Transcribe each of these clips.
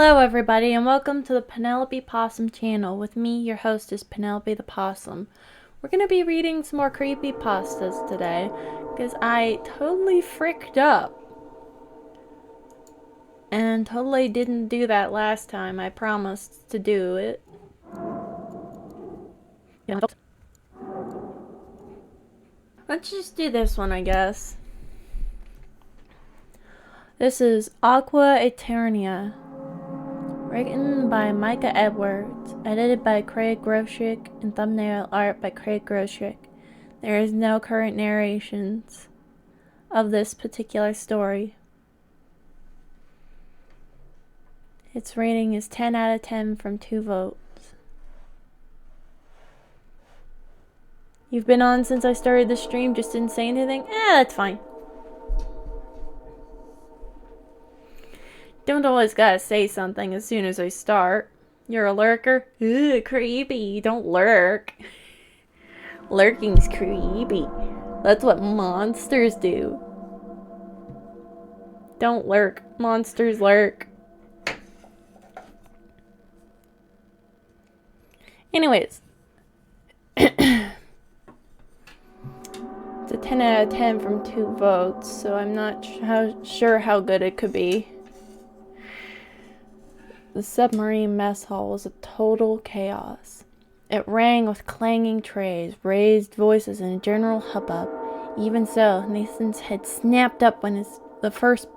Hello everybody and welcome to the Penelope Possum channel. With me, your host is Penelope the Possum. We're going to be reading some more creepypastas today because I totally fricked up. And totally didn't do that last time. I promised to do it. Let's just do this one, I guess. This is Aqua Eternia. Written by Micah Edwards, edited by Craig Groshek, and thumbnail art by Craig Groshek. There is no current narrations of this particular story. Its rating is 10 out of 10 from 2 votes. You've been on since I started the stream, just didn't say anything? That's fine. Don't always gotta say something as soon as I start. You're a lurker? Ugh, creepy. Don't lurk. Lurking's creepy. That's what monsters do. Don't lurk. Monsters lurk. Anyways. It's a 10 out of 10 from 2 votes, so I'm not sure how good it could be. The submarine mess hall was a total chaos. It rang with clanging trays, raised voices, and a general hubbub. Even so, Nathan's head snapped up when the first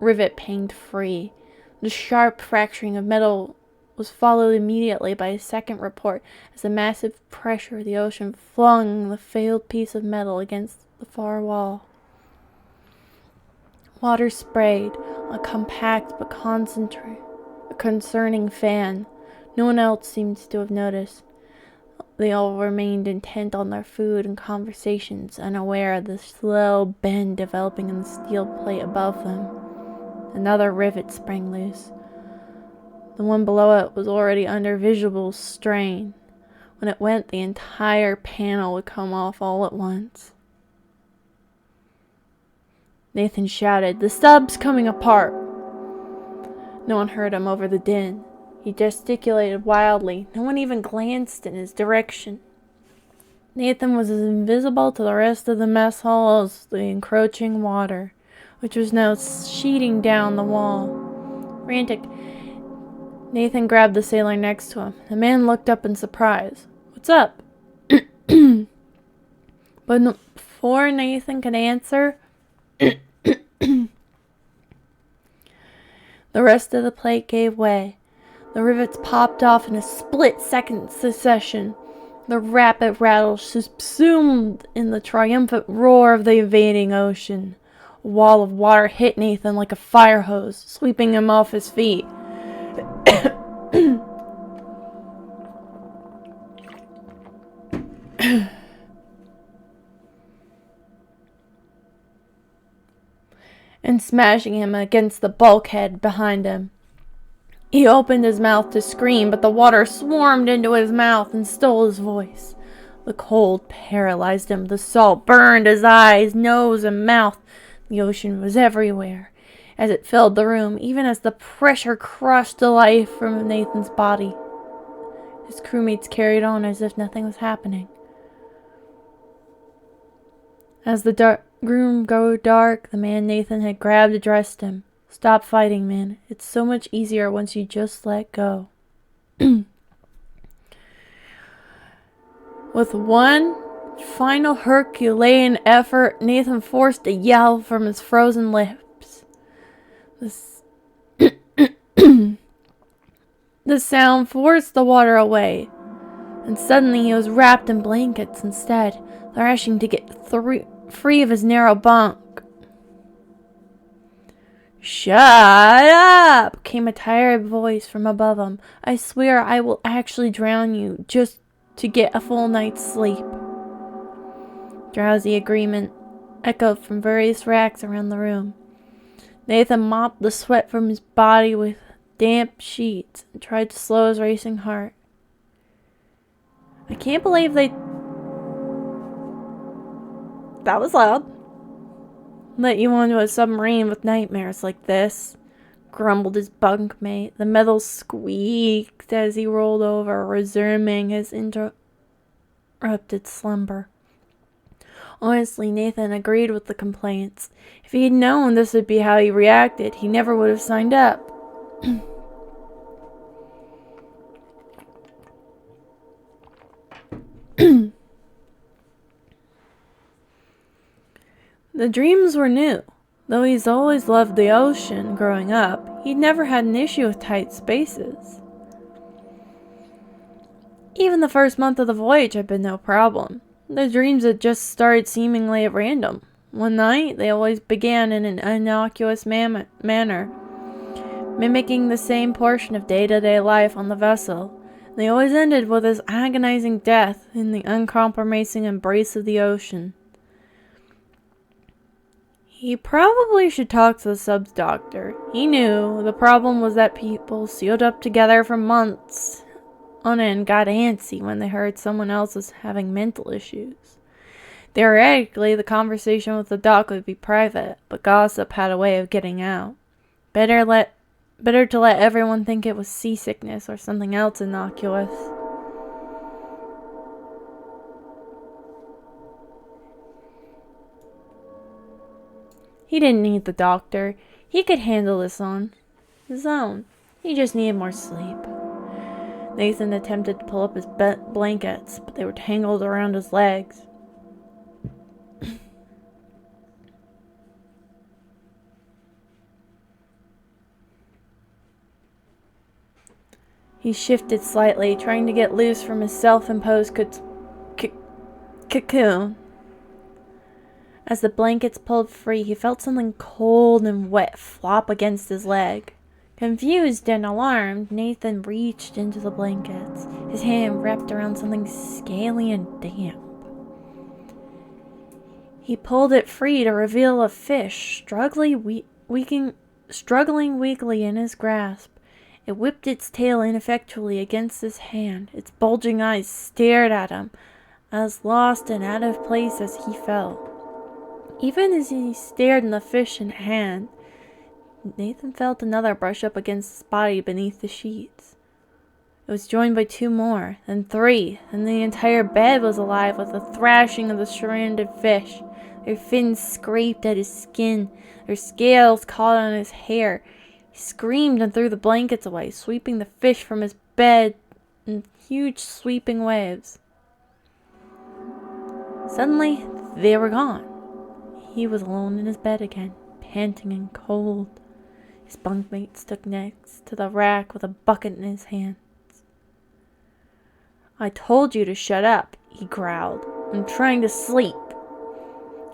rivet panged free. The sharp fracturing of metal was followed immediately by a second report as the massive pressure of the ocean flung the failed piece of metal against the far wall. Water sprayed, a compact but concerning fan. No one else seemed to have noticed. They all remained intent on their food and conversations, unaware of the slow bend developing in the steel plate above them. Another rivet sprang loose. The one below it was already under visible strain. When it went, the entire panel would come off all at once. Nathan shouted, "The sub's coming apart!" No one heard him over the din. He gesticulated wildly. No one even glanced in his direction. Nathan was as invisible to the rest of the mess hall as the encroaching water, which was now sheeting down the wall. Frantic, Nathan grabbed the sailor next to him. The man looked up in surprise. "What's up?" But before Nathan could answer, the rest of the plate gave way. The rivets popped off in a split-second succession. The rapid rattle subsumed in the triumphant roar of the invading ocean. A wall of water hit Nathan like a fire hose, sweeping him off his feet. And smashing him against the bulkhead behind him. He opened his mouth to scream, but the water swarmed into his mouth and stole his voice. The cold paralyzed him. The salt burned his eyes, nose, and mouth. The ocean was everywhere as it filled the room, even as the pressure crushed the life from Nathan's body. His crewmates carried on as if nothing was happening. As the room grew dark, the man Nathan had grabbed addressed him. "Stop fighting, man. It's so much easier once you just let go." With one final Herculean effort, Nathan forced a yell from his frozen lips. The sound forced the water away, and suddenly he was wrapped in blankets instead, thrashing to get free of his narrow bunk. "Shut up!" came a tired voice from above him. "I swear I will actually drown you just to get a full night's sleep." Drowsy agreement echoed from various racks around the room. Nathan mopped the sweat from his body with damp sheets and tried to slow his racing heart. I can't believe that was loud. Let you onto a submarine with nightmares like this. grumbled his bunkmate. The metal squeaked as he rolled over, resuming his interrupted slumber. Honestly, Nathan agreed with the complaints. If he had known this would be how he reacted, he never would have signed up. The dreams were new. Though he's always loved the ocean growing up, he'd never had an issue with tight spaces. Even the first month of the voyage had been no problem. The dreams had just started seemingly at random. One night, they always began in an innocuous manner, mimicking the same portion of day-to-day life on the vessel. They always ended with his agonizing death in the uncompromising embrace of the ocean. He probably should talk to the sub's doctor. He knew the problem was that people sealed up together for months on end got antsy when they heard someone else was having mental issues. Theoretically, the conversation with the doc would be private, but gossip had a way of getting out. Better to let everyone think it was seasickness or something else innocuous. He didn't need the doctor. He could handle this on his own. He just needed more sleep. Nathan attempted to pull up his blankets, but they were tangled around his legs. He shifted slightly, trying to get loose from his self-imposed cocoon. As the blankets pulled free, he felt something cold and wet flop against his leg. Confused and alarmed, Nathan reached into the blankets, his hand wrapped around something scaly and damp. He pulled it free to reveal a fish struggling weakly in his grasp. It whipped its tail ineffectually against his hand. Its bulging eyes stared at him, as lost and out of place as he felt. Even as he stared in the fish in hand, Nathan felt another brush up against his body beneath the sheets. It was joined by two more, then three, and the entire bed was alive with the thrashing of the stranded fish. Their fins scraped at his skin, their scales caught on his hair. He screamed and threw the blankets away, sweeping the fish from his bed in huge sweeping waves. Suddenly, they were gone. He was alone in his bed again, panting and cold. His bunkmate stood next to the rack with a bucket in his hands. "I told you to shut up," he growled. "I'm trying to sleep."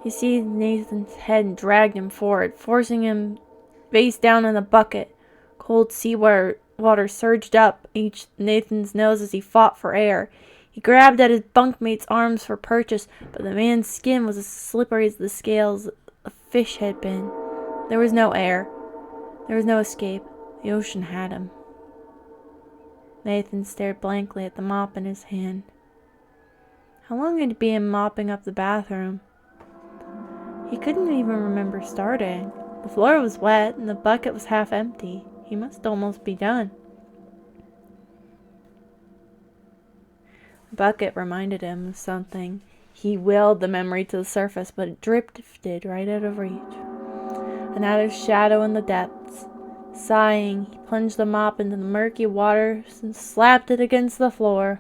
He seized Nathan's head and dragged him forward, forcing him face down in the bucket. Cold seawater surged up Nathan's nose as he fought for air. He grabbed at his bunkmate's arms for purchase, but the man's skin was as slippery as the scales a fish had been. There was no air. There was no escape. The ocean had him. Nathan stared blankly at the mop in his hand. How long had he been mopping up the bathroom? He couldn't even remember starting. The floor was wet and the bucket was half empty. He must almost be done. The bucket reminded him of something. He willed the memory to the surface, but it drifted right out of reach. And out of shadow in the depths. Sighing, he plunged the mop into the murky waters and slapped it against the floor.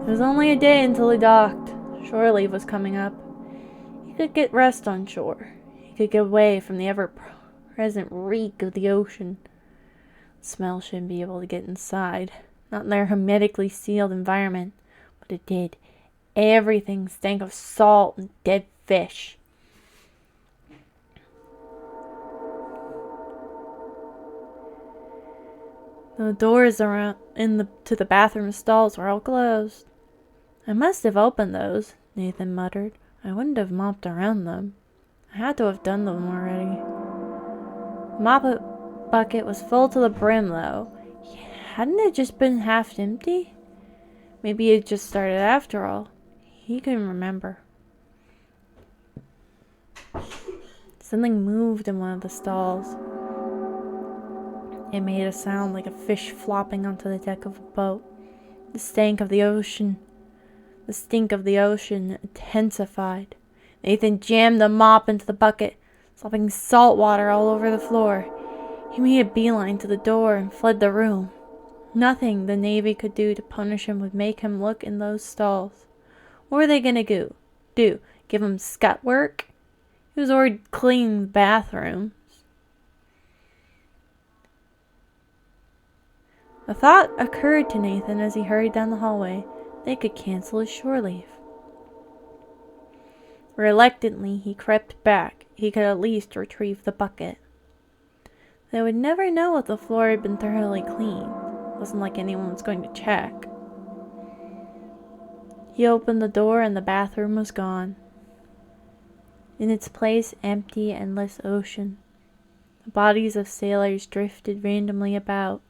It was only a day until he docked. Shore leave was coming up. He could get rest on shore. He could get away from the ever-present reek of the ocean. The smell shouldn't be able to get inside. Not in their hermetically sealed environment. But it did. Everything stank of salt and dead fish. The doors around to the bathroom stalls were all closed. "I must have opened those," Nathan muttered. "I wouldn't have mopped around them. I had to have done them already." The mop bucket was full to the brim, though. Hadn't it just been half empty? Maybe it just started after all. He couldn't remember. Something moved in one of the stalls. It made a sound like a fish flopping onto the deck of a boat. The stink of the ocean intensified. Nathan jammed the mop into the bucket, slopping salt water all over the floor. He made a beeline to the door and fled the room. Nothing the Navy could do to punish him would make him look in those stalls. What were they gonna do? Give him scut work? He was already cleaning the bathroom. A thought occurred to Nathan as he hurried down the hallway. They could cancel his shore leave. Reluctantly, he crept back. He could at least retrieve the bucket. They would never know if the floor had been thoroughly cleaned. It wasn't like anyone was going to check. He opened the door and the bathroom was gone. In its place, empty, endless ocean. The bodies of sailors drifted randomly about.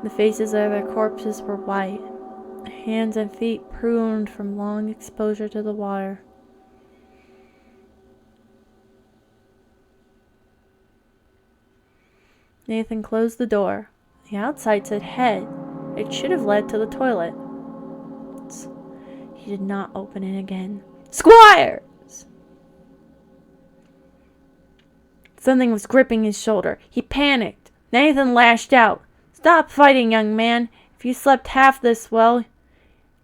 The faces of their corpses were white, hands and feet pruned from long exposure to the water. Nathan closed the door. The outside said head. It should have led to the toilet. He did not open it again. Squires! Something was gripping his shoulder. He panicked. Nathan lashed out. Stop fighting, young man. If you slept half this well in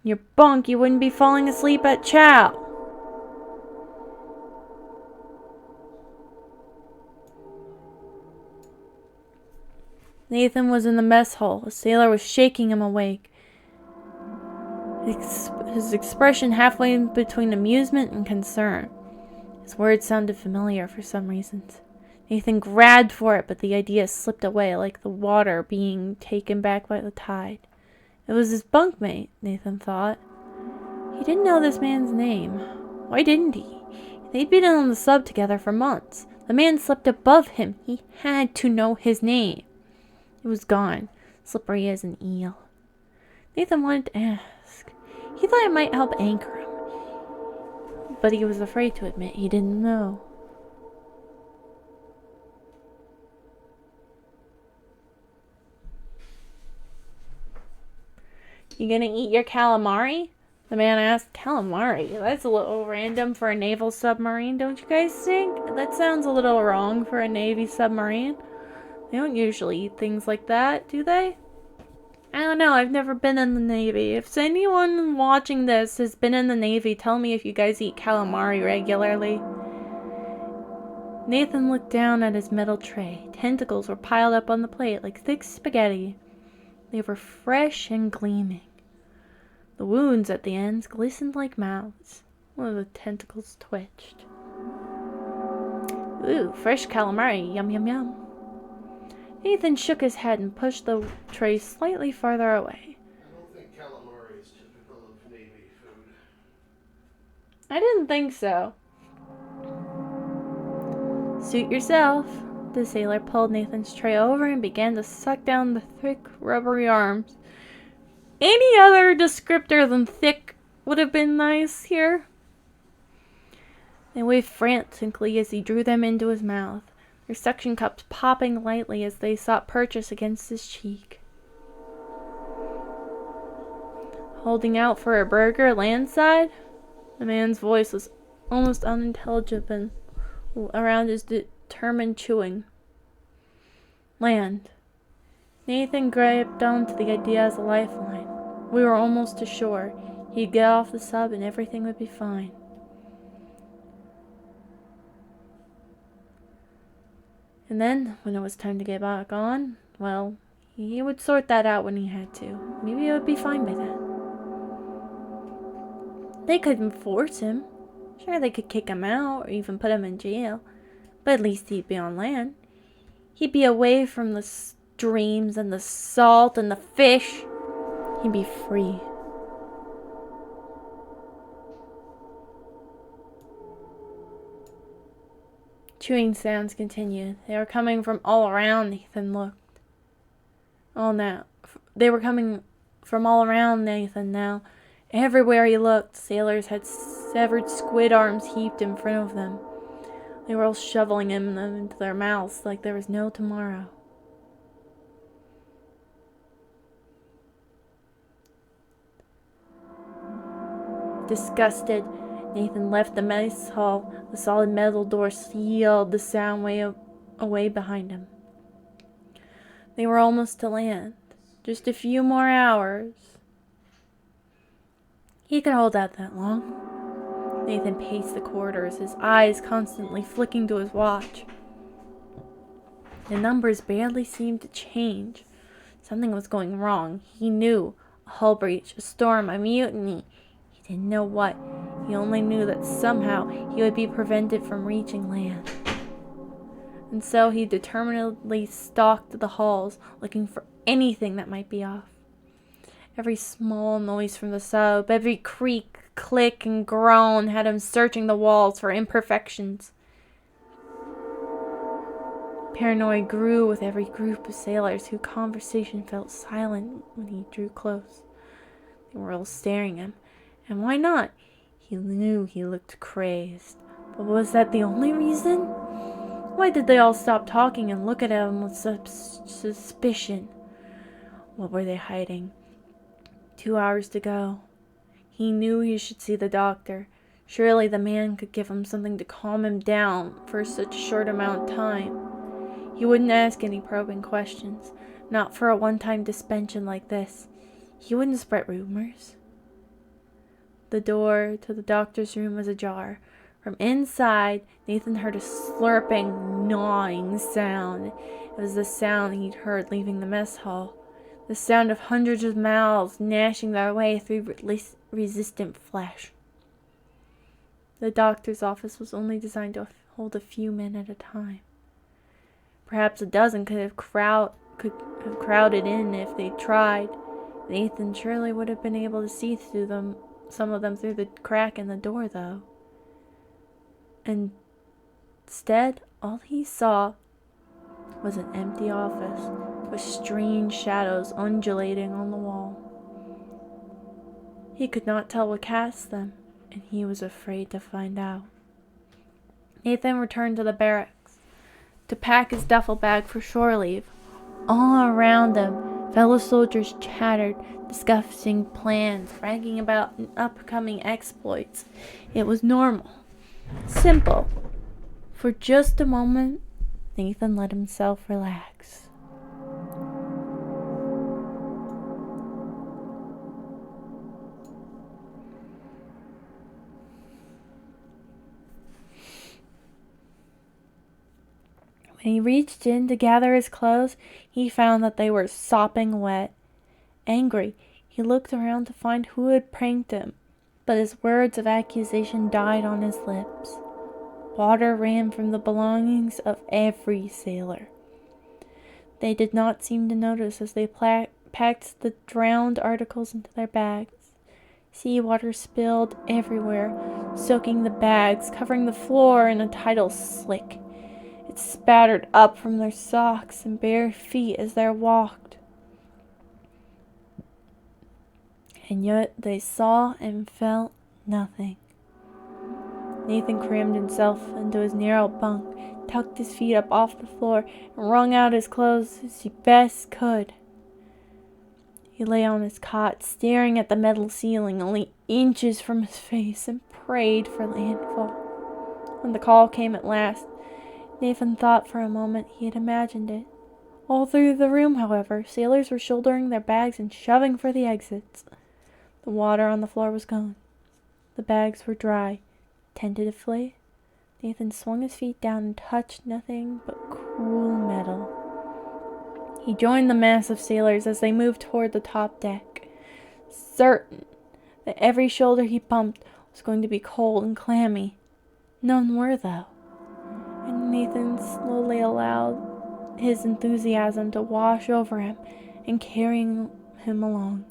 your bunk, you wouldn't be falling asleep at chow. Nathan was in the mess hall. A sailor was shaking him awake. His expression halfway in between amusement and concern. His words sounded familiar for some reasons. Nathan grabbed for it, but the idea slipped away like the water being taken back by the tide. It was his bunkmate, Nathan thought. He didn't know this man's name. Why didn't he? They'd been on the sub together for months. The man slept above him. He had to know his name. It was gone, slippery as an eel. Nathan wanted to ask. He thought it might help anchor him, but he was afraid to admit he didn't know. You gonna eat your calamari? The man asked. Calamari? That's a little random for a naval submarine, don't you guys think? That sounds a little wrong for a Navy submarine. They don't usually eat things like that, do they? I don't know. I've never been in the Navy. If anyone watching this has been in the Navy, tell me if you guys eat calamari regularly. Nathan looked down at his metal tray. Tentacles were piled up on the plate like thick spaghetti. They were fresh and gleaming. The wounds at the ends glistened like mouths. One of the tentacles twitched. Ooh, fresh calamari. Yum, yum, yum. Nathan shook his head and pushed the tray slightly farther away. I don't think calamari is typical of Navy food. I didn't think so. Suit yourself. The sailor pulled Nathan's tray over and began to suck down the thick, rubbery arms. Any other descriptor than thick would have been nice here. They waved frantically as he drew them into his mouth, their suction cups popping lightly as they sought purchase against his cheek. Holding out for a burger landside? The man's voice was almost unintelligible around his determined chewing. Land. Nathan grabbed onto the idea as a lifeline. We were almost to shore. He'd get off the sub and everything would be fine. And then, when it was time to get back on, well, he would sort that out when he had to. Maybe it would be fine by then. They couldn't force him. Sure, they could kick him out or even put him in jail. But at least he'd be on land. He'd be away from the streams and the salt and the fish. He'd be free. Chewing sounds continued. They were coming from all around. Nathan looked. Oh, now. They were coming from all around Nathan now. Everywhere he looked, sailors had severed squid arms heaped in front of them. They were all shoveling them into their mouths like there was no tomorrow. Disgusted, Nathan left the mess hall. The solid metal door sealed the sound away behind him. They were almost to land. Just a few more hours. He could hold out that long. Nathan paced the corridors, his eyes constantly flicking to his watch. The numbers barely seemed to change. Something was going wrong. He knew. A hull breach, a storm, a mutiny. He didn't know what. He only knew that somehow he would be prevented from reaching land. And so he determinedly stalked the halls, looking for anything that might be off. Every small noise from the sub, every creak, click, and groan had him searching the walls for imperfections. Paranoia grew with every group of sailors whose conversation fell silent when he drew close. They were all staring at him, and why not? He knew he looked crazed, but was that the only reason? Why did they all stop talking and look at him with suspicion? What were they hiding? 2 hours to go. He knew he should see the doctor. Surely the man could give him something to calm him down for such a short amount of time. He wouldn't ask any probing questions, not for a one-time suspension like this. He wouldn't spread rumors. The door to the doctor's room was ajar. From inside, Nathan heard a slurping, gnawing sound. It was the sound he'd heard leaving the mess hall. The sound of hundreds of mouths gnashing their way through resistant flesh. The doctor's office was only designed to hold a few men at a time. Perhaps a dozen could have crowded in if they tried. Nathan surely would have been able to see through them, some of them through the crack in the door, though. Instead, all he saw was an empty office with strange shadows undulating on the wall. He could not tell what cast them, and he was afraid to find out. Nathan returned to the barracks to pack his duffel bag for shore leave. All around him, fellow soldiers chattered, discussing plans, bragging about upcoming exploits. It was normal, simple. For just a moment, Nathan let himself relax. When he reached in to gather his clothes, he found that they were sopping wet. Angry, he looked around to find who had pranked him, but his words of accusation died on his lips. Water ran from the belongings of every sailor. They did not seem to notice as they packed the drowned articles into their bags. Seawater spilled everywhere, soaking the bags, covering the floor in a tidal slick. It spattered up from their socks and bare feet as they walked. And yet they saw and felt nothing. Nathan crammed himself into his narrow bunk, tucked his feet up off the floor, and wrung out his clothes as he best could. He lay on his cot, staring at the metal ceiling only inches from his face, and prayed for landfall. When the call came at last, Nathan thought for a moment he had imagined it. All through the room, however, sailors were shouldering their bags and shoving for the exits. The water on the floor was gone. The bags were dry. Tentatively, Nathan swung his feet down and touched nothing but cool metal. He joined the mass of sailors as they moved toward the top deck, certain that every shoulder he bumped was going to be cold and clammy. None were, though. And Nathan slowly allowed his enthusiasm to wash over him and carrying him along.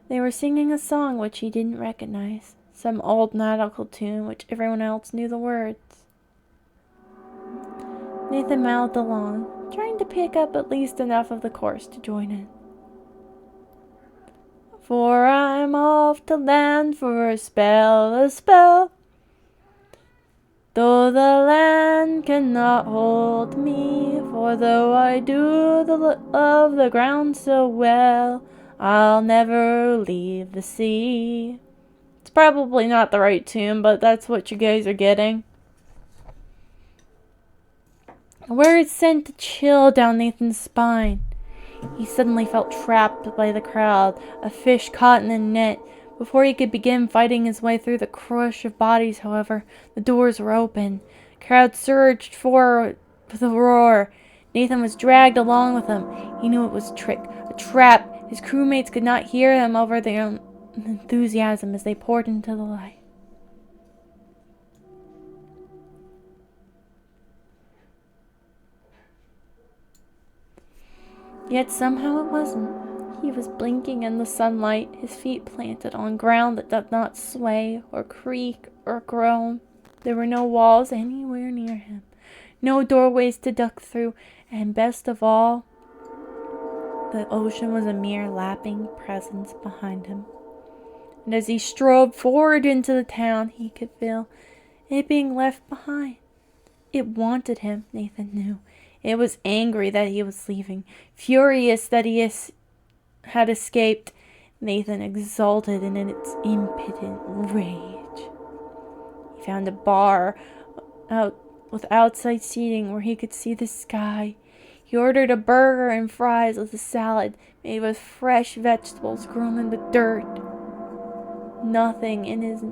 They were singing a song which he didn't recognize, some old nautical tune which everyone else knew the words. Nathan mouthed along, trying to pick up at least enough of the chorus to join in. For I'm off to land for a spell, Though the land cannot hold me, for though I do love the ground so well, I'll never leave the sea. It's probably not the right tune, but that's what you guys are getting. Words sent a chill down Nathan's spine. He suddenly felt trapped by the crowd, a fish caught in a net. Before he could begin fighting his way through the crush of bodies, however, the doors were open. The crowd surged forward with a roar. Nathan was dragged along with them. He knew it was a trick, a trap. His crewmates could not hear him over their enthusiasm as they poured into the light. Yet somehow it wasn't. He was blinking in the sunlight, his feet planted on ground that did not sway or creak or groan. There were no walls anywhere near him, no doorways to duck through, and best of all, the ocean was a mere lapping presence behind him. And as he strode forward into the town, he could feel it being left behind. It wanted him, Nathan knew. It was angry that he was leaving, furious that he had escaped. Nathan exulted in its impotent rage. He found a bar with outside seating where he could see the sky. He ordered a burger and fries with a salad made with fresh vegetables grown in the dirt. Nothing in his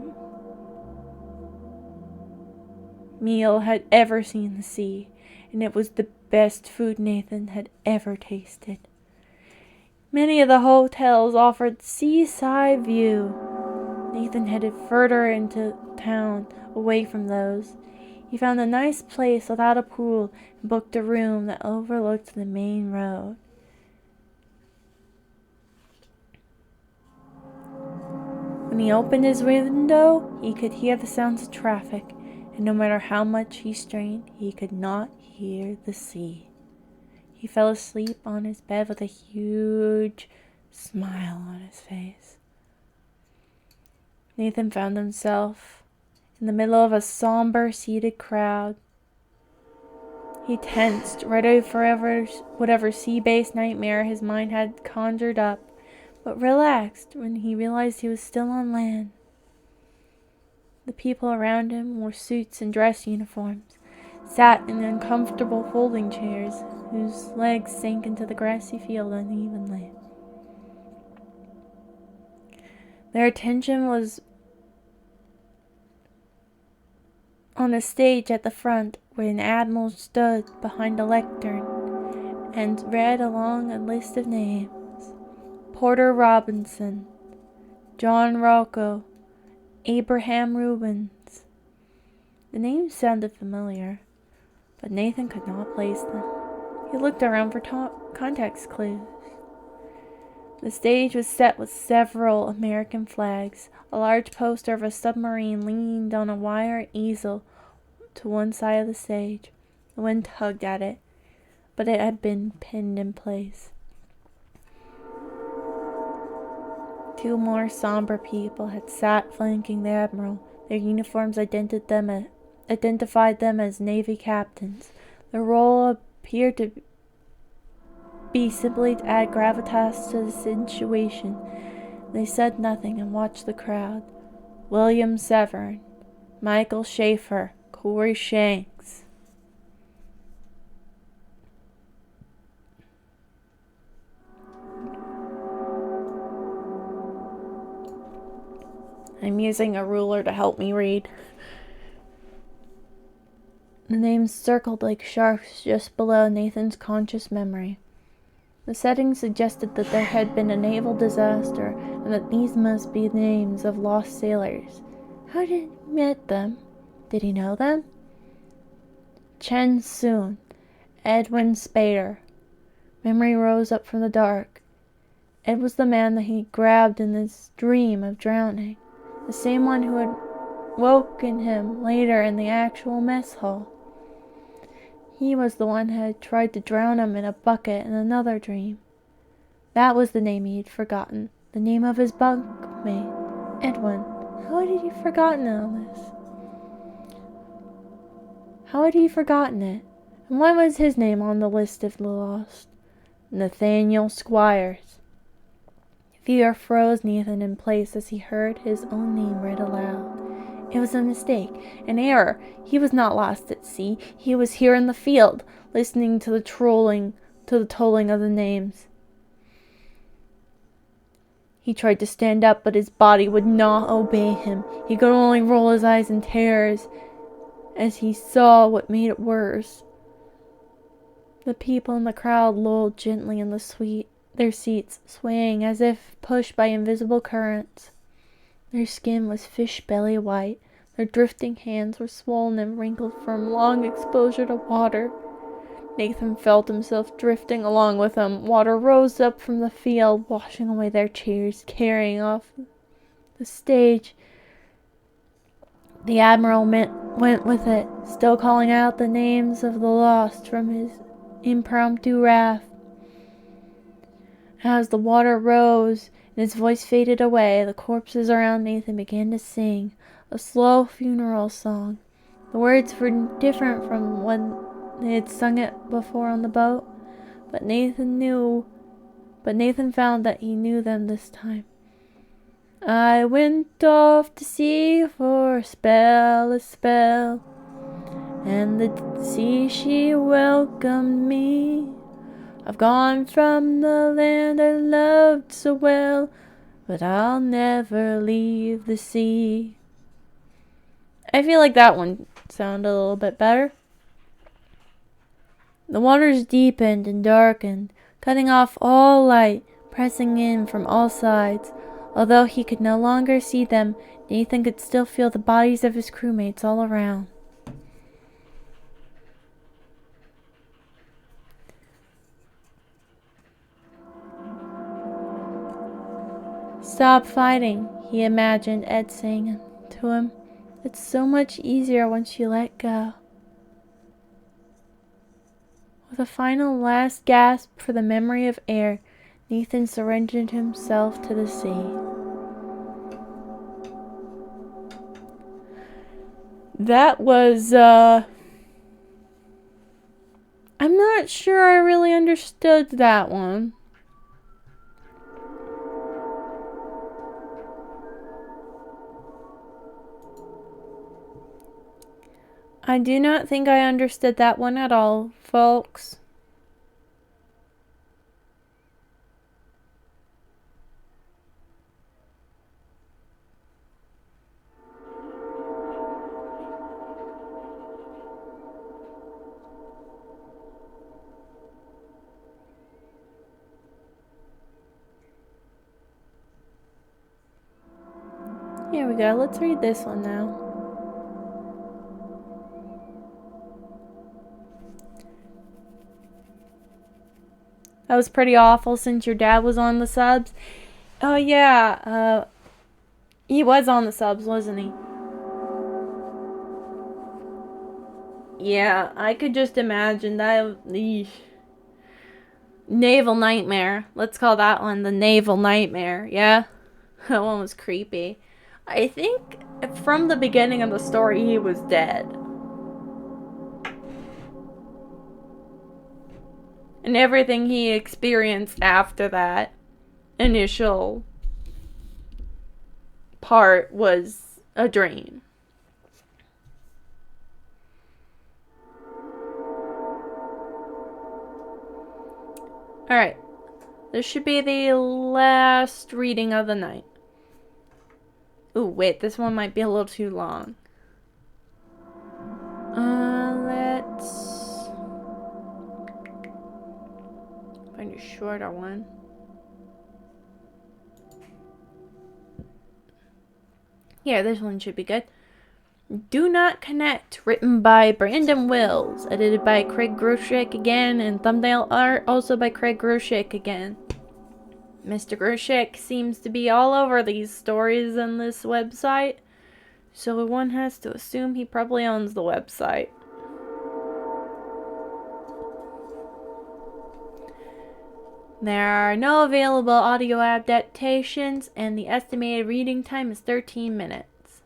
meal had ever seen the sea, and it was the best food Nathan had ever tasted. Many of the hotels offered seaside view. Nathan headed further into town, away from those. He found a nice place without a pool and booked a room that overlooked the main road. When he opened his window, he could hear the sounds of traffic, and no matter how much he strained, he could not hear the sea. He fell asleep on his bed with a huge smile on his face. Nathan found himself in the middle of a somber, seated crowd. He tensed, ready for whatever sea-based nightmare his mind had conjured up, but relaxed when he realized he was still on land. The people around him wore suits and dress uniforms, sat in uncomfortable folding chairs whose legs sank into the grassy field unevenly. Their attention was on a stage at the front where an admiral stood behind a lectern and read along a list of names. Porter Robinson, John Rocco, Abraham Rubens. The names sounded familiar, but Nathan could not place them. He looked around for context clues. The stage was set with several American flags. A large poster of a submarine leaned on a wire easel to one side of the stage. The wind tugged at it, but it had been pinned in place. Two more somber people had sat flanking the admiral. Their uniforms identified them as Navy captains. Their role appeared to be simply to add gravitas to the situation. They said nothing and watched the crowd. William Severn, Michael Schaefer, Corey Shanks. I'm using a ruler to help me read. The names circled like sharks just below Nathan's conscious memory. The setting suggested that there had been a naval disaster and that these must be names of lost sailors. How did he meet them? Did he know them? Chen Soon, Edwin Spader. Memory rose up from the dark. Ed was the man that he grabbed in his dream of drowning. The same one who had woken him later in the actual mess hall. He was the one who had tried to drown him in a bucket in another dream. That was the name he had forgotten, the name of his bunkmate, Edwin. How had he forgotten all this? How had he forgotten it? And why was his name on the list of the lost? Nathaniel Squires. Fear froze Nathan in place as he heard his own name read aloud. It was a mistake, an error. He was not lost at sea. He was here in the field, listening to the tolling of the names. He tried to stand up, but his body would not obey him. He could only roll his eyes in terror as he saw what made it worse. The people in the crowd lolled gently in their seats, swaying as if pushed by invisible currents. Their skin was fish-belly white. Their drifting hands were swollen and wrinkled from long exposure to water. Nathan felt himself drifting along with them. Water rose up from the field, washing away their chairs, carrying off the stage. The Admiral went with it, still calling out the names of the lost from his impromptu raft. As the water rose and his voice faded away, the corpses around Nathan began to sing a slow funeral song. The words were different from when they had sung it before on the boat, but Nathan found that he knew them this time. I went off to sea for a spell, and the sea she welcomed me. I've gone from the land I loved so well, but I'll never leave the sea. I feel like that one sounded a little bit better. The waters deepened and darkened, cutting off all light, pressing in from all sides. Although he could no longer see them, Nathan could still feel the bodies of his crewmates all around. Stop fighting, he imagined Ed saying to him. It's so much easier once you let go. With a final last gasp for the memory of air, Nathan surrendered himself to the sea. That was, I'm not sure I really understood that one. I do not think I understood that one at all, folks. Here we go. Let's read this one now. That was pretty awful since your dad was on the subs. Oh yeah, he was on the subs, wasn't he? Yeah, I could just imagine that. Naval Nightmare. Let's call that one the Naval Nightmare, yeah? That one was creepy. I think from the beginning of the story, he was dead. And everything he experienced after that initial part was a dream. Alright. This should be the last reading of the night. Ooh, wait, this one might be a little too long. Let's find a shorter one. Yeah, this one should be good. Do Not Connect, written by Brandon Wills, edited by Craig Groshek again, and thumbnail art also by Craig Groshek again. Mr. Groshek seems to be all over these stories on this website, so one has to assume he probably owns the website. There are no available audio adaptations, and the estimated reading time is 13 minutes.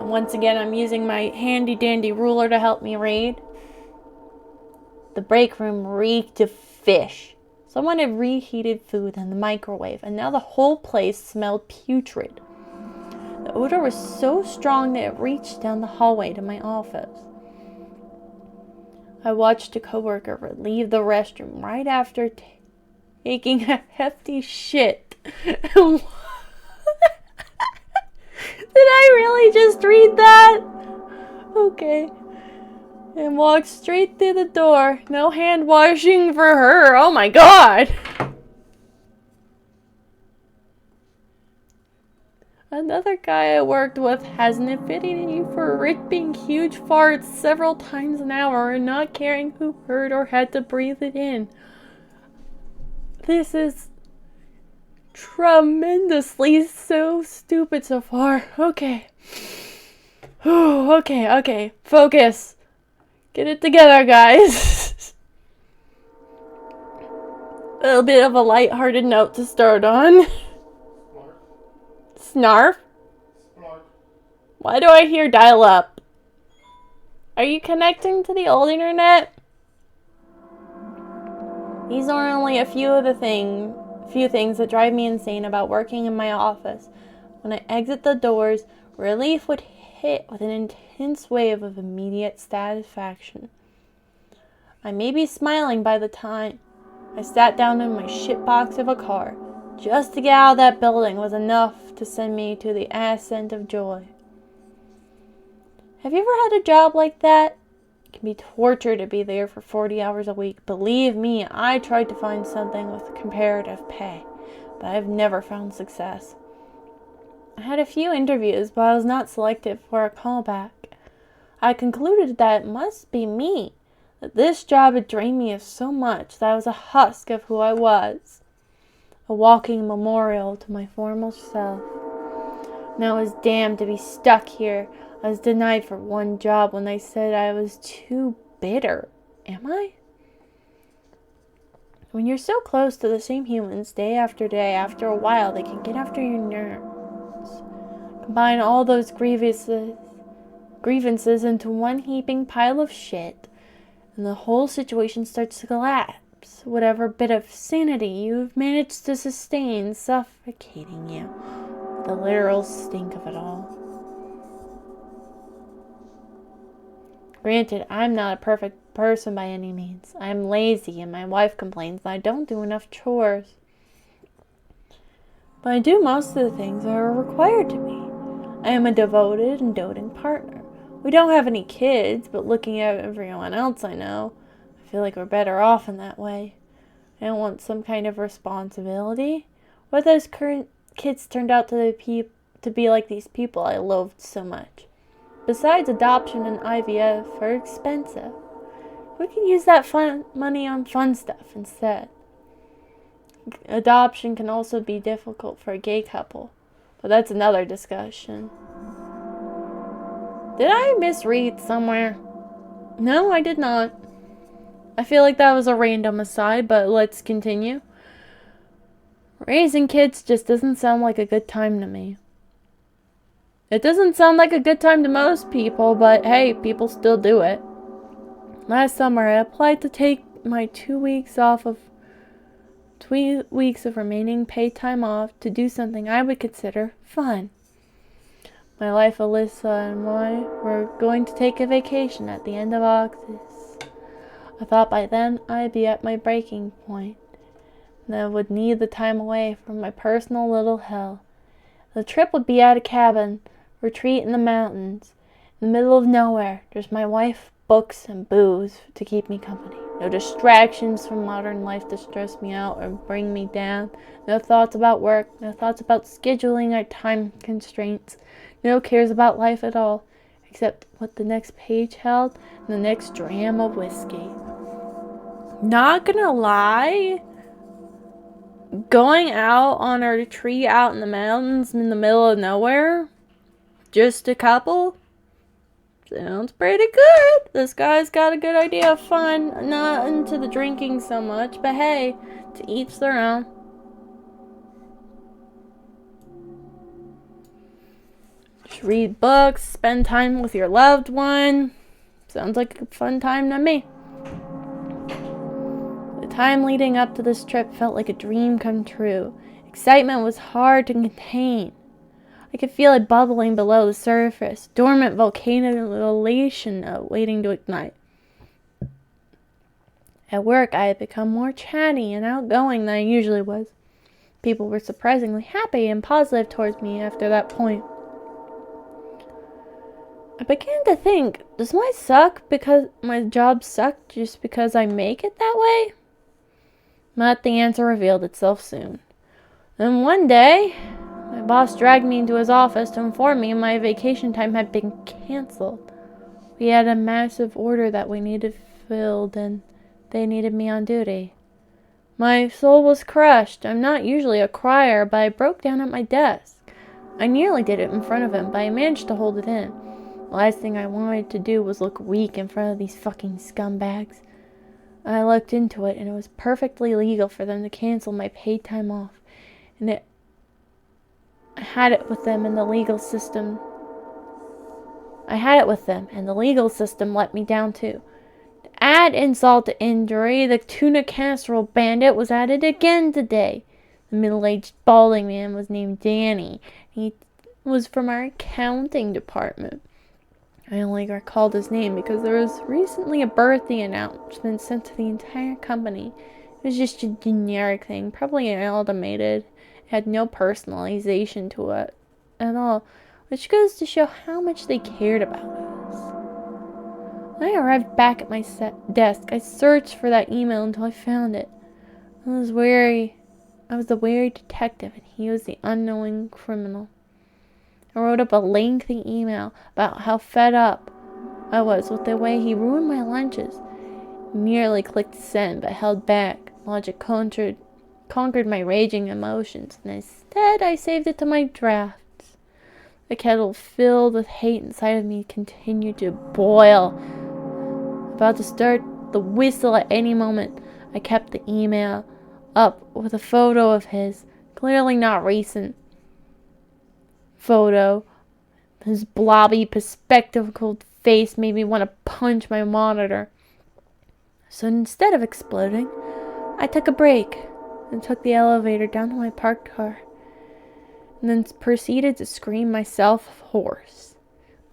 Once again, I'm using my handy dandy ruler to help me read. The break room reeked of fish. Someone had reheated food in the microwave, and now the whole place smelled putrid. The odor was so strong that it reached down the hallway to my office. I watched a coworker leave the restroom right after taking a hefty shit. Did I really just read that? Okay. And walked straight through the door. No hand washing for her. Oh my god. Another guy I worked with has an affinity for ripping huge farts several times an hour and not caring who heard or had to breathe it in. This is tremendously so stupid so far. Okay. Okay. Focus. Get it together, guys. A little bit of a lighthearted note to start on. Snarf? Why do I hear dial up? Are you connecting to the old internet? These are only a few things that drive me insane about working in my office. When I exit the doors, relief would hit with an intense wave of immediate satisfaction. I may be smiling by the time I sat down in my shitbox of a car. Just to get out of that building was enough to send me to the ascent of joy. Have you ever had a job like that? It can be torture to be there for 40 hours a week. Believe me, I tried to find something with comparative pay, but I've never found success. I had a few interviews, but I was not selected for a callback. I concluded that it must be me, that this job had drained me of so much that I was a husk of who I was. A walking memorial to my former self. And I was damned to be stuck here. I was denied for one job when they said I was too bitter. Am I? When you're so close to the same humans day, after a while they can get after your nerves. Combine all those grievances into one heaping pile of shit, and the whole situation starts to collapse. Whatever bit of sanity you've managed to sustain suffocating you. The literal stink of it all. Granted, I'm not a perfect person by any means. I'm lazy and my wife complains that I don't do enough chores. But I do most of the things that are required to me. I am a devoted and doting partner. We don't have any kids, but looking at everyone else I know, I feel like we're better off in that way. I don't want some kind of responsibility. What if those current kids turned out to be like these people I loathed so much? Besides, adoption and IVF are expensive. We can use that money on fun stuff instead. Adoption can also be difficult for a gay couple, but that's another discussion. Did I misread somewhere? No, I did not. I feel like that was a random aside, but let's continue. Raising kids just doesn't sound like a good time to me. It doesn't sound like a good time to most people, but hey, people still do it. Last summer, I applied to take my 2 weeks of remaining paid time off to do something I would consider fun. My wife, Alyssa, and I were going to take a vacation at the end of August. I thought by then I'd be at my breaking point, and I would need the time away from my personal little hell. The trip would be at a cabin, retreat in the mountains, in the middle of nowhere. Just my wife, books, and booze to keep me company. No distractions from modern life to stress me out or bring me down. No thoughts about work. No thoughts about scheduling or time constraints. No cares about life at all, except what the next page held and the next dram of whiskey. Not gonna lie, going out on a retreat out in the mountains in the middle of nowhere, just a couple, sounds pretty good. This guy's got a good idea of fun. Not into the drinking so much, but hey, to each their own. Just read books, spend time with your loved one. Sounds like a fun time to me. The time leading up to this trip felt like a dream come true. Excitement was hard to contain. I could feel it bubbling below the surface, dormant volcano elation waiting to ignite. At work, I had become more chatty and outgoing than I usually was. People were surprisingly happy and positive towards me after that point. I began to think, does my job suck just because I make it that way? But the answer revealed itself soon. Then one day, my boss dragged me into his office to inform me my vacation time had been canceled. We had a massive order that we needed filled, and they needed me on duty. My soul was crushed. I'm not usually a crier, but I broke down at my desk. I nearly did it in front of him, but I managed to hold it in. The last thing I wanted to do was look weak in front of these fucking scumbags. I looked into it, and it was perfectly legal for them to cancel my paid time off. And I had it with them, and the legal system let me down too. To add insult to injury, the tuna casserole bandit was added again today. The middle-aged balding man was named Danny. He was from our accounting department. I only recalled his name because there was recently a birthday announcement sent to the entire company. It was just a generic thing, probably automated. It had no personalization to it at all, which goes to show how much they cared about us. When I arrived back at my desk, I searched for that email until I found it. I was the wary detective, and he was the unknowing criminal. I wrote up a lengthy email about how fed up I was with the way he ruined my lunches. Nearly clicked send, but held back. Logic conquered my raging emotions, and instead I saved it to my drafts. The kettle filled with hate inside of me continued to boil. About to start the whistle at any moment, I kept the email up with a photo of his, clearly not recent. Photo. His blobby, bespectacled face made me want to punch my monitor. So instead of exploding, I took a break and took the elevator down to my parked car, and then proceeded to scream myself hoarse.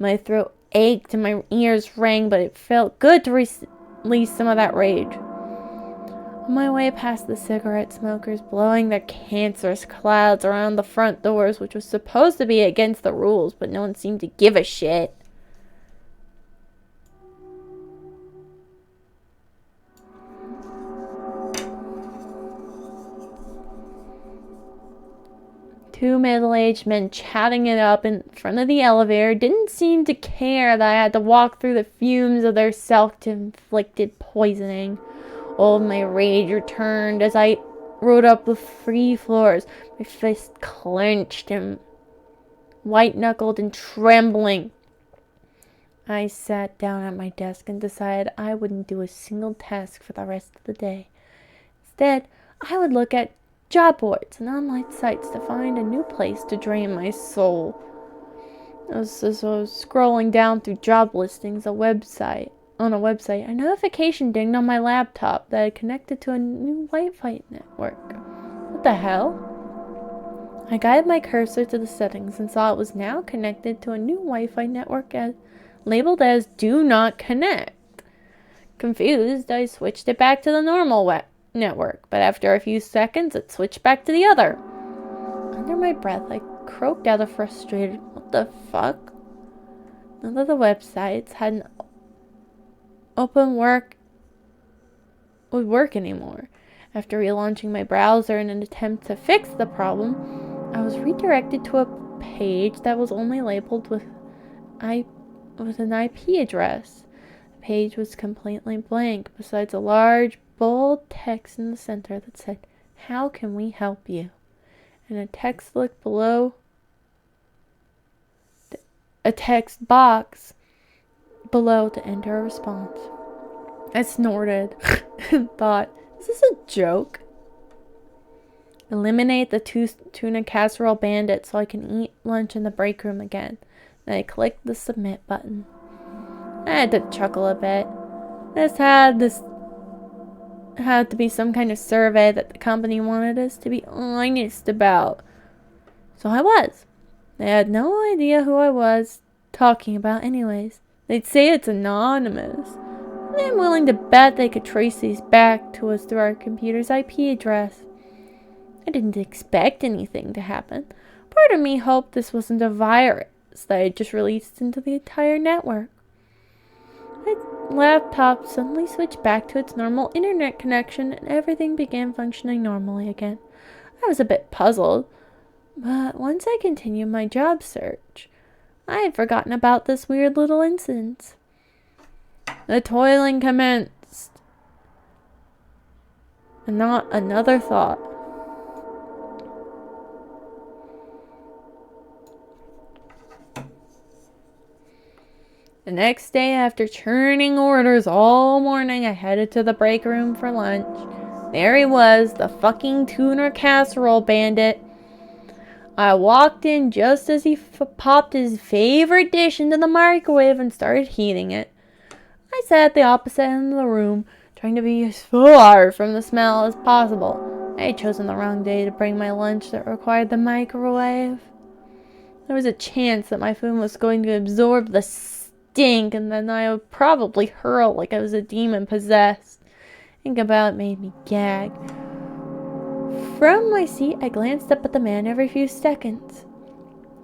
My throat ached and my ears rang, but it felt good to release some of that rage. On my way past the cigarette smokers blowing their cancerous clouds around the front doors, which was supposed to be against the rules, but no one seemed to give a shit. Two middle-aged men chatting it up in front of the elevator didn't seem to care that I had to walk through the fumes of their self-inflicted poisoning. All my rage returned as I rode up the free floors, my fist clenched and white-knuckled and trembling. I sat down at my desk and decided I wouldn't do a single task for the rest of the day. Instead, I would look at job boards and online sites to find a new place to drain my soul. As I was scrolling down through job listings on a website, a notification dinged on my laptop that had connected to a new Wi-Fi network. What the hell? I guided my cursor to the settings and saw it was now connected to a new Wi-Fi network labeled as Do Not Connect. Confused, I switched it back to the normal network, but after a few seconds, it switched back to the other. Under my breath, I croaked out a frustrated, "What the fuck?" None of the websites had an would work anymore. After relaunching my browser in an attempt to fix the problem, I was redirected to a page that was only labeled with an IP address. The page was completely blank, besides a large, bold text in the center that said, "How can we help you?" And a text box below to enter a response. I snorted and thought, is this a joke? Eliminate the tuna casserole bandit so I can eat lunch in the break room again. and I clicked the submit button. I had to chuckle a bit. This had to be some kind of survey that the company wanted us to be honest about. So I was. They had no idea who I was talking about anyways. They'd say it's anonymous. I'm willing to bet they could trace these back to us through our computer's IP address. I didn't expect anything to happen. Part of me hoped this wasn't a virus that I just released into the entire network. My laptop suddenly switched back to its normal internet connection and everything began functioning normally again. I was a bit puzzled, but once I continued my job search, I had forgotten about this weird little incident. The toiling commenced, and not another thought. The next day, after churning orders all morning, I headed to the break room for lunch. There he was, the fucking tuna casserole bandit. I walked in just as he popped his favorite dish into the microwave and started heating it. I sat at the opposite end of the room, trying to be as far from the smell as possible. I had chosen the wrong day to bring my lunch that required the microwave. There was a chance that my food was going to absorb the stink, and then I would probably hurl like I was a demon possessed. Think about it made me gag. From my seat, I glanced up at the man every few seconds.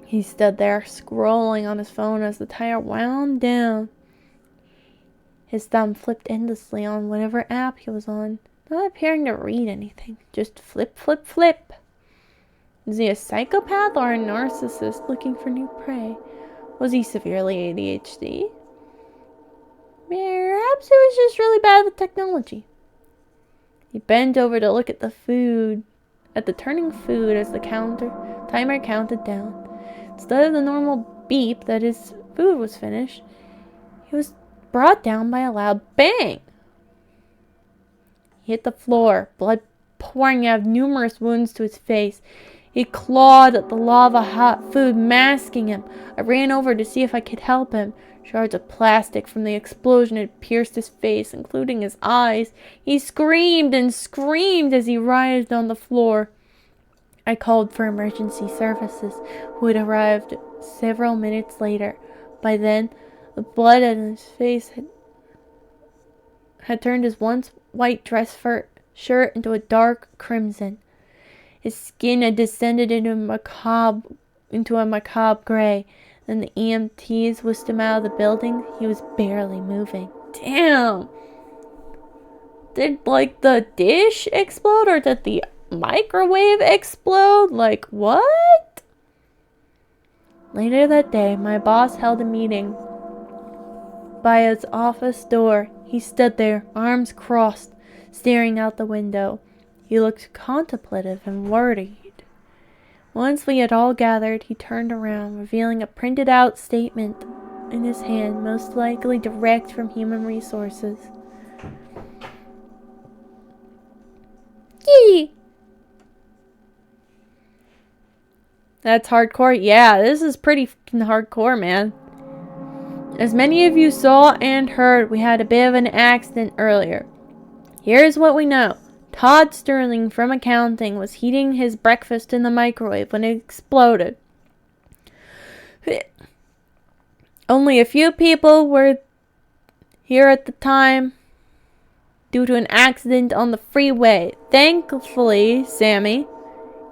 He stood there, scrolling on his phone as the tire wound down. His thumb flipped endlessly on whatever app he was on, not appearing to read anything. Just flip, flip, flip. Is he a psychopath or a narcissist looking for new prey? Was he severely ADHD? Perhaps he was just really bad with technology. He bent over to look at the turning food as the timer counted down. Instead of the normal beep that his food was finished, he was brought down by a loud bang. He hit the floor, blood pouring out of numerous wounds to his face. He clawed at the lava-hot food, masking him. I ran over to see if I could help him. Shards of plastic from the explosion had pierced his face, including his eyes. He screamed and screamed as he writhed on the floor. I called for emergency services, who had arrived several minutes later. By then, the blood on his face had turned his once white dress shirt into a dark crimson. His skin had descended into a macabre gray. Then the EMTs whisked him out of the building. He was barely moving. Damn! Did, the dish explode, or did the microwave explode? What? Later that day, my boss held a meeting by his office door. He stood there, arms crossed, staring out the window. He looked contemplative and worried. Once we had all gathered, he turned around, revealing a printed-out statement in his hand, most likely direct from Human Resources. Gee! That's hardcore? Yeah, this is pretty hardcore, man. As many of you saw and heard, we had a bit of an accident earlier. Here's what we know. Todd Sterling from accounting was heating his breakfast in the microwave when it exploded. Only a few people were here at the time due to an accident on the freeway. Thankfully, Sammy,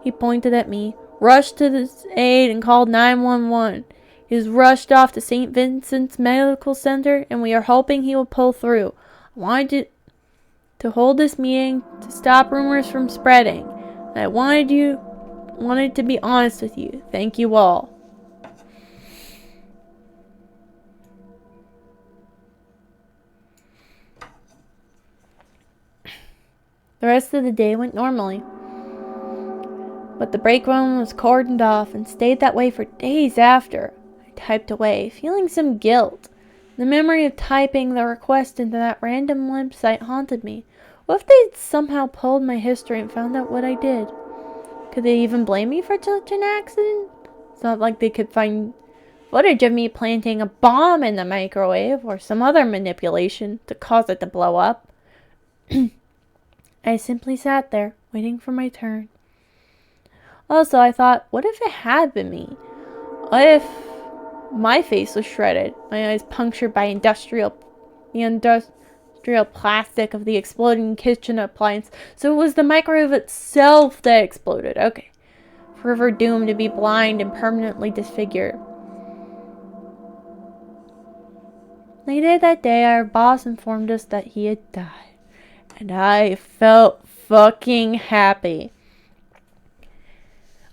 he pointed at me, rushed to his aid and called 911. He was rushed off to St. Vincent's Medical Center, and we are hoping he will pull through. I wanted to hold this meeting to stop rumors from spreading. I wanted to be honest with you. Thank you all. The rest of the day went normally, but the break room was cordoned off and stayed that way for days after. I typed away, feeling some guilt. The memory of typing the request into that random website haunted me. What if they'd somehow pulled my history and found out what I did? Could they even blame me for such an accident? It's not like they could find footage of me planting a bomb in the microwave or some other manipulation to cause it to blow up. I simply sat there, waiting for my turn. Also, I thought, what if it had been me? What if my face was shredded, my eyes punctured by the industrial plastic of the exploding kitchen appliance, so it was the microwave itself that exploded. Okay. Forever doomed to be blind and permanently disfigured. Later that day, our boss informed us that he had died. And I felt fucking happy.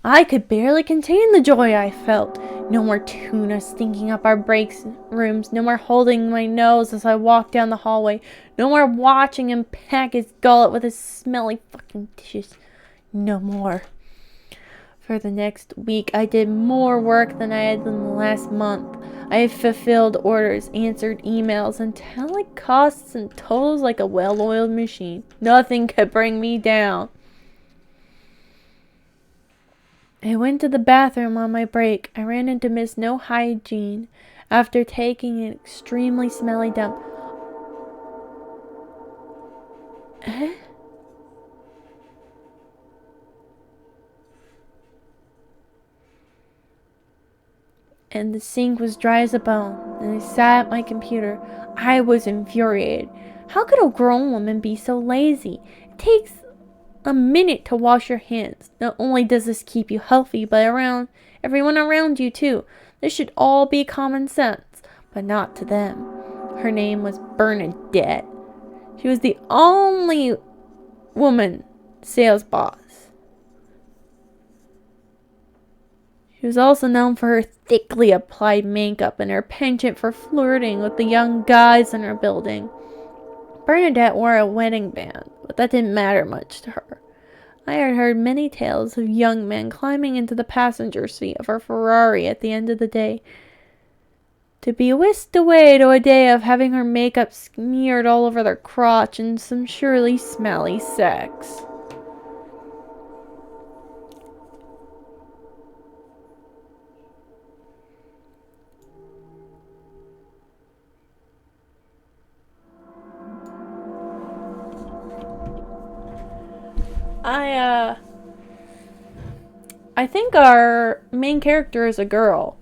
I could barely contain the joy I felt. No more tuna stinking up our break rooms. No more holding my nose as I walked down the hallway. No more watching him pack his gullet with his smelly fucking dishes. No more. For the next week, I did more work than I had in the last month. I fulfilled orders, answered emails, and tallied costs and totals like a well-oiled machine. Nothing could bring me down. I went to the bathroom on my break. I ran into Miss No Hygiene after taking an extremely smelly dump. And the sink was dry as a bone, and I sat at my computer. I was infuriated. How could a grown woman be so lazy? It takes a minute to wash your hands. Not only does this keep you healthy, but everyone around you too. This should all be common sense, but not to them. Her name was Bernadette. She was the only woman sales boss. She was also known for her thickly applied makeup and her penchant for flirting with the young guys in her building. Bernadette wore a wedding band, but that didn't matter much to her. I had heard many tales of young men climbing into the passenger seat of her Ferrari at the end of the day, to be whisked away to a day of having her makeup smeared all over their crotch and some surely smelly sex. I think our main character is a girl.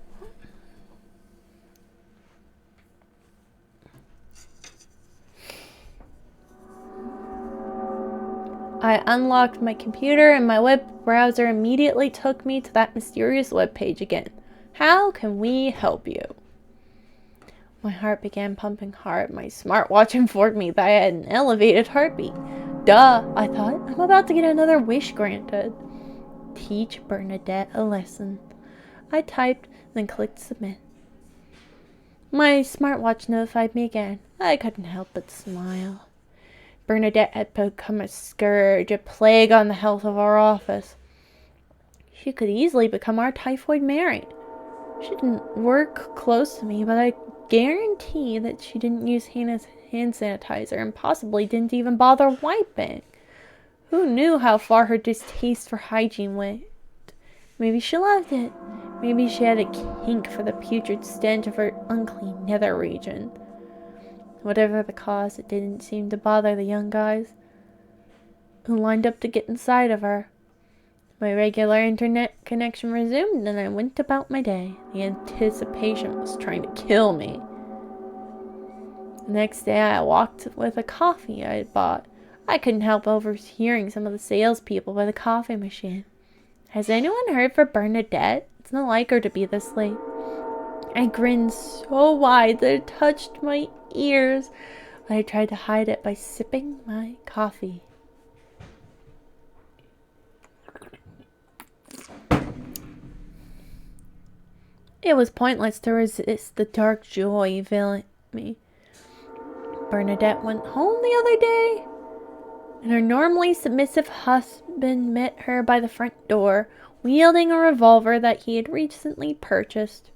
I unlocked my computer and my web browser immediately took me to that mysterious web page again. How can we help you? My heart began pumping hard. My smartwatch informed me that I had an elevated heartbeat. Duh, I thought. I'm about to get another wish granted. Teach Bernadette a lesson. I typed, then clicked submit. My smartwatch notified me again. I couldn't help but smile. Bernadette had become a scourge, a plague on the health of our office. She could easily become our typhoid Mary. She didn't work close to me, but I guarantee that she didn't use hand sanitizer and possibly didn't even bother wiping. Who knew how far her distaste for hygiene went? Maybe she loved it. Maybe she had a kink for the putrid stench of her unclean nether region. Whatever the cause, it didn't seem to bother the young guys who lined up to get inside of her. My regular internet connection resumed, and I went about my day. The anticipation was trying to kill me. The next day, I walked with a coffee I had bought. I couldn't help overhearing some of the salespeople by the coffee machine. Has anyone heard from Bernadette? It's not like her to be this late. I grinned so wide that it touched my ears, but I tried to hide it by sipping my coffee. It was pointless to resist the dark joy filling me. Bernadette went home the other day, and her normally submissive husband met her by the front door, wielding a revolver that he had recently purchased.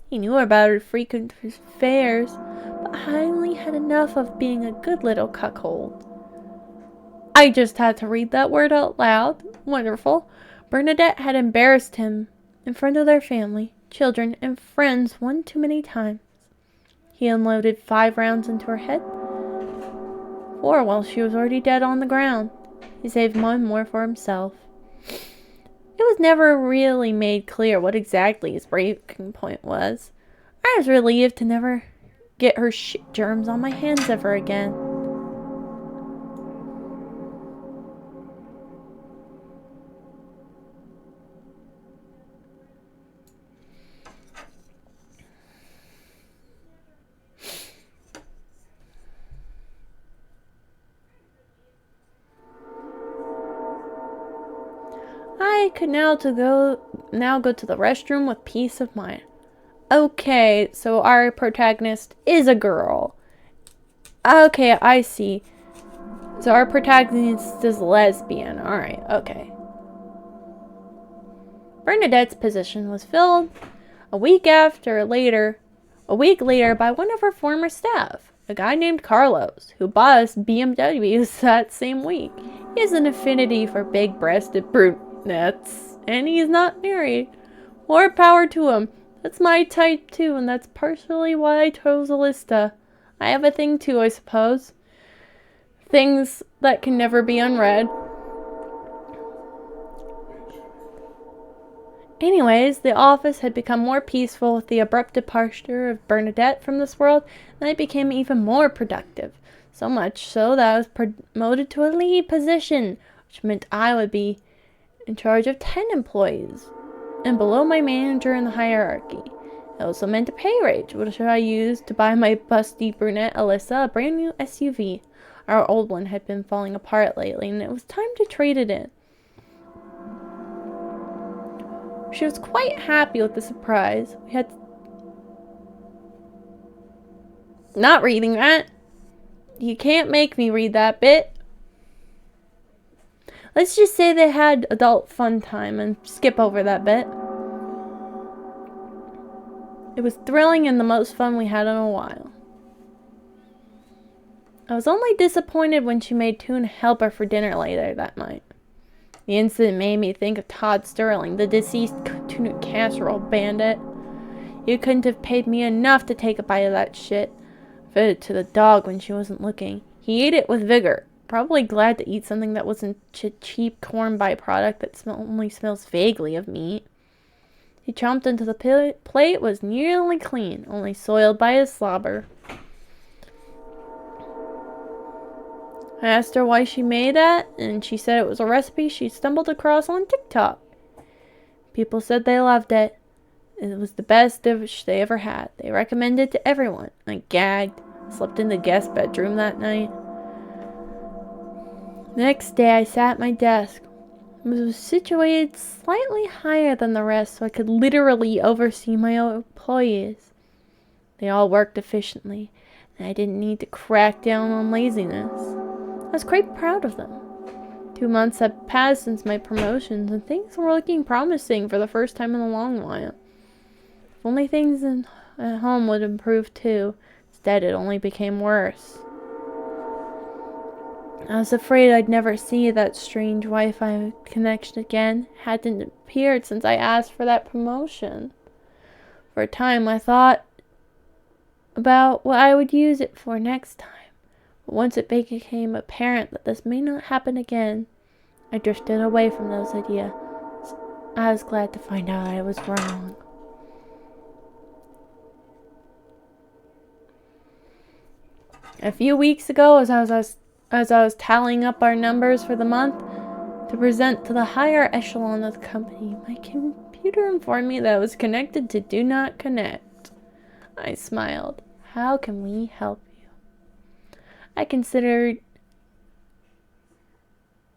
He knew about her frequent affairs, but I only had enough of being a good little cuckold. I just had to read that word out loud. Wonderful. Bernadette had embarrassed him in front of their family. children, and friends one too many times. He unloaded 5 rounds into her head, 4 while she was already dead on the ground. He saved 1 more for himself. It was never really made clear what exactly his breaking point was. I was relieved to never get her shit germs on my hands ever again. I could now go to the restroom with peace of mind. Okay, so our protagonist is a girl. Okay, I see. So our protagonist is lesbian. Alright, okay. Bernadette's position was filled a week later by one of her former staff, a guy named Carlos, who bought us BMWs that same week. He has an affinity for big-breasted brunettes, and he's not married. More power to him. That's my type too, and that's partially why I chose Alista. I have a thing too, I suppose. Things that can never be unread. Anyways, the office had become more peaceful with the abrupt departure of Bernadette from this world, and I became even more productive. So much so that I was promoted to a lead position, which meant I would be in charge of 10 employees and below my manager in the hierarchy. It also meant a pay raise, which I used to buy my busty brunette Alyssa a brand new SUV. Our old one had been falling apart lately, and it was time to trade it in. She was quite happy with the surprise. We had... Not reading that. You can't make me read that bit. Let's just say they had adult fun time and skip over that bit. It was thrilling and the most fun we had in a while. I was only disappointed when she made tuna helper for dinner later that night. The incident made me think of Todd Sterling, the deceased tuna casserole bandit. You couldn't have paid me enough to take a bite of that shit. Fed it to the dog when she wasn't looking. He ate it with vigor, probably glad to eat something that wasn't a cheap corn byproduct that only smells vaguely of meat. He chomped into the plate, was nearly clean, only soiled by his slobber. I asked her why she made that, and she said it was a recipe she stumbled across on TikTok. People said they loved it. It was the best dish they ever had. They recommended it to everyone. I gagged, slept in the guest bedroom that night. The next day I sat at my desk. It was situated slightly higher than the rest, so I could literally oversee my employees. They all worked efficiently, and I didn't need to crack down on laziness. I was quite proud of them. 2 months had passed since my promotions, and things were looking promising for the first time in a long while. If only things at home would improve too. Instead, it only became worse. I was afraid I'd never see that strange Wi-Fi connection again. It hadn't appeared since I asked for that promotion. For a time, I thought about what I would use it for next time. But once it became apparent that this may not happen again, I drifted away from those ideas. I was glad to find out I was wrong. A few weeks ago, as I was tallying up our numbers for the month to present to the higher echelon of the company, my computer informed me that I was connected to Do Not Connect. I smiled. How can we help you? I considered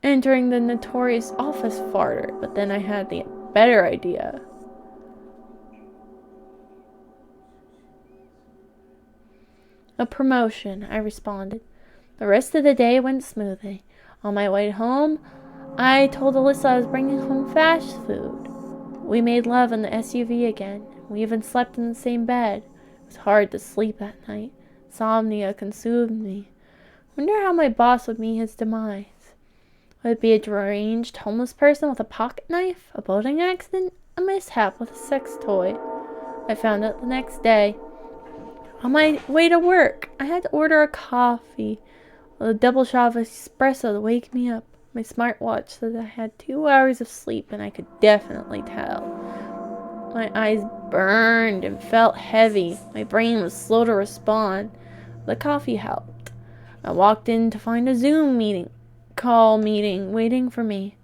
entering the notorious office farter, but then I had the better idea. A promotion, I responded. The rest of the day went smoothly. On my way home, I told Alyssa I was bringing home fast food. We made love in the SUV again. We even slept in the same bed. It was hard to sleep that night. Insomnia consumed me. Wonder how my boss would meet his demise. Would it be a deranged homeless person with a pocket knife? A boating accident? A mishap with a sex toy? I found out the next day. On my way to work, I had to order a coffee with a double shot of espresso to wake me up. My smartwatch said I had 2 hours of sleep, and I could definitely tell. My eyes burned and felt heavy. My brain was slow to respond. The coffee helped. I walked in to find a Zoom call meeting waiting for me.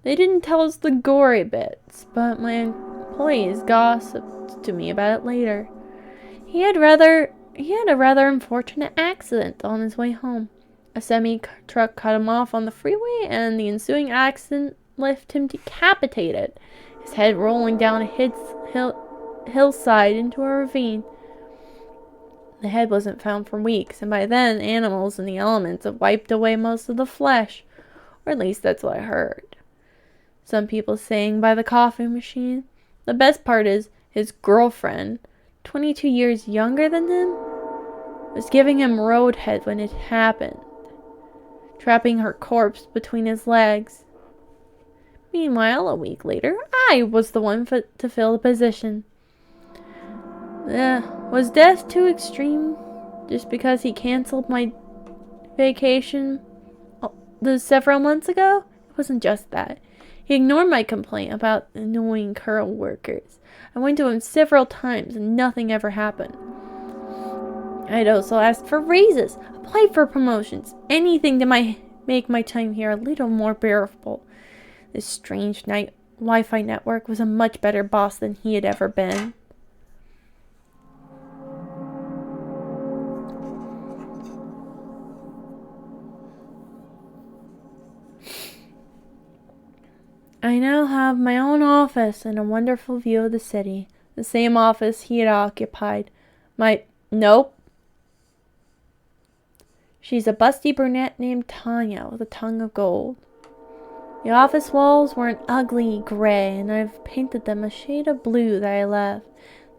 They didn't tell us the gory bits, but my employees gossiped to me about it later. He had a rather unfortunate accident on his way home. A semi-truck cut him off on the freeway, and the ensuing accident left him decapitated, his head rolling down a hillside into a ravine. The head wasn't found for weeks, and by then animals and the elements had wiped away most of the flesh, or at least that's what I heard. Some people saying by the coffee machine. The best part is his girlfriend, 22 years younger than him, was giving him roadhead when it happened, trapping her corpse between his legs. Meanwhile, a week later, I was the one to fill the position. Was death too extreme just because he canceled my vacation several months ago? It wasn't just that. He ignored my complaint about annoying co-workers. I went to him several times and nothing ever happened. I'd also asked for raises, applied for promotions, anything to make my time here a little more bearable. This strange Wi-Fi network was a much better boss than he had ever been. I now have my own office and a wonderful view of the city. The same office he had occupied. Nope. She's a busty brunette named Tanya with a tongue of gold. The office walls were an ugly gray, and I've painted them a shade of blue that I left.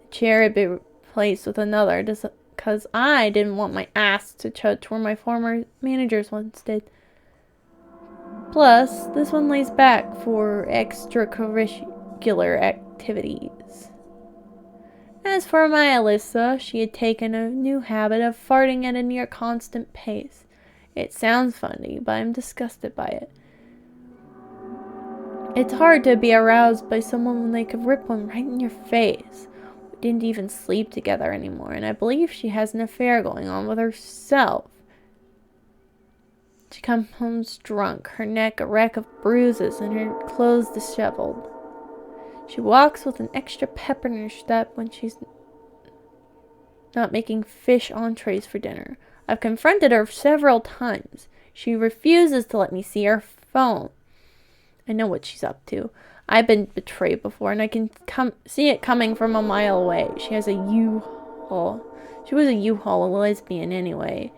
The chair had been replaced with another because I didn't want my ass to touch where my former managers once did. Plus, this one lays back for extracurricular activities. As for my Alyssa, she had taken a new habit of farting at a near constant pace. It sounds funny, but I'm disgusted by it. It's hard to be aroused by someone when they could rip one right in your face. We didn't even sleep together anymore, and I believe she has an affair going on with herself. She comes home drunk, her neck a wreck of bruises and her clothes disheveled. She walks with an extra pep in her step when she's not making fish entrees for dinner. I've confronted her several times. She refuses to let me see her phone. I know what she's up to. I've been betrayed before, and I can see it coming from a mile away. She has a U-Haul. She was a U-Haul, a lesbian anyway.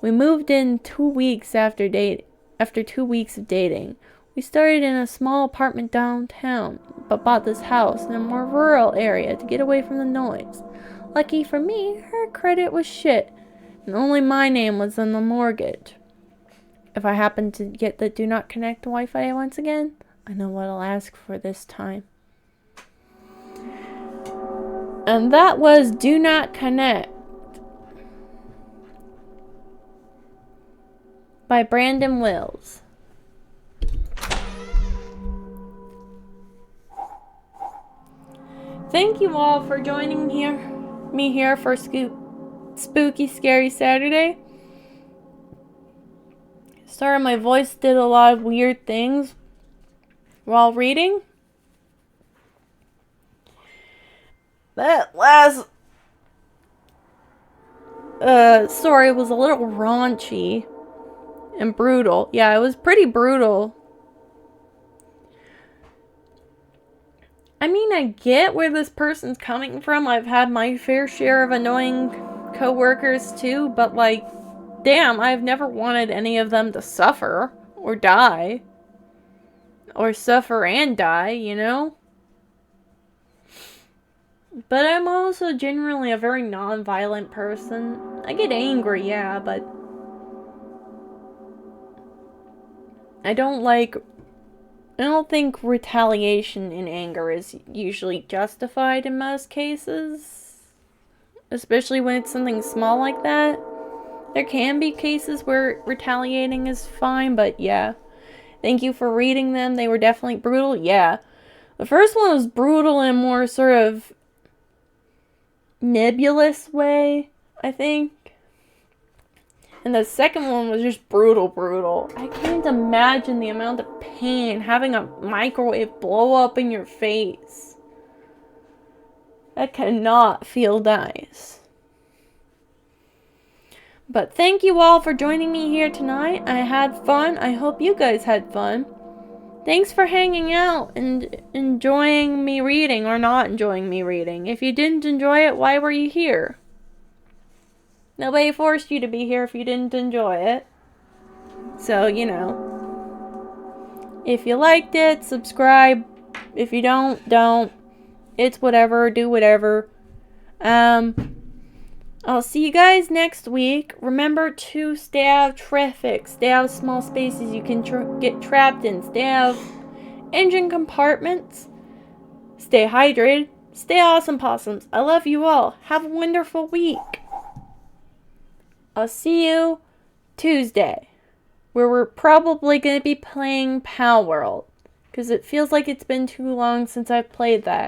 We moved in 2 weeks after 2 weeks of dating. We started in a small apartment downtown, but bought this house in a more rural area to get away from the noise. Lucky for me, her credit was shit, and only my name was on the mortgage. If I happen to get the do not connect Wi-Fi once again, I know what I'll ask for this time. And that was Do Not Connect by Brandon Wills. Thank you all for joining me here for Spooky Scary Saturday. Sorry, my voice did a lot of weird things while reading. That last story was a little raunchy and brutal. Yeah, it was pretty brutal. I mean, I get where this person's coming from. I've had my fair share of annoying coworkers too, but like, damn, I've never wanted any of them to suffer or die. Or suffer and die, you know? But I'm also generally a very non-violent person. I get angry, yeah, but I don't like I don't think retaliation in anger is usually justified in most cases, especially when it's something small like that. There can be cases where retaliating is fine, but yeah. Thank you for reading them. They were definitely brutal. Yeah. The first one was brutal in a more sort of nebulous way, I think. And the second one was just brutal. I can't imagine the amount of pain having a microwave blow up in your face. That cannot feel nice. But thank you all for joining me here tonight. I had fun. I hope you guys had fun. Thanks for hanging out and enjoying me reading or not enjoying me reading. If you didn't enjoy it, why were you here? Nobody forced you to be here if you didn't enjoy it. So, you know. If you liked it, subscribe. If you don't. It's whatever. Do whatever. I'll see you guys next week. Remember to stay out of traffic. Stay out of small spaces you can get trapped in. Stay out of engine compartments. Stay hydrated. Stay awesome, possums. I love you all. Have a wonderful week. I'll see you Tuesday, where we're probably going to be playing Pal World, because it feels like it's been too long since I've played that.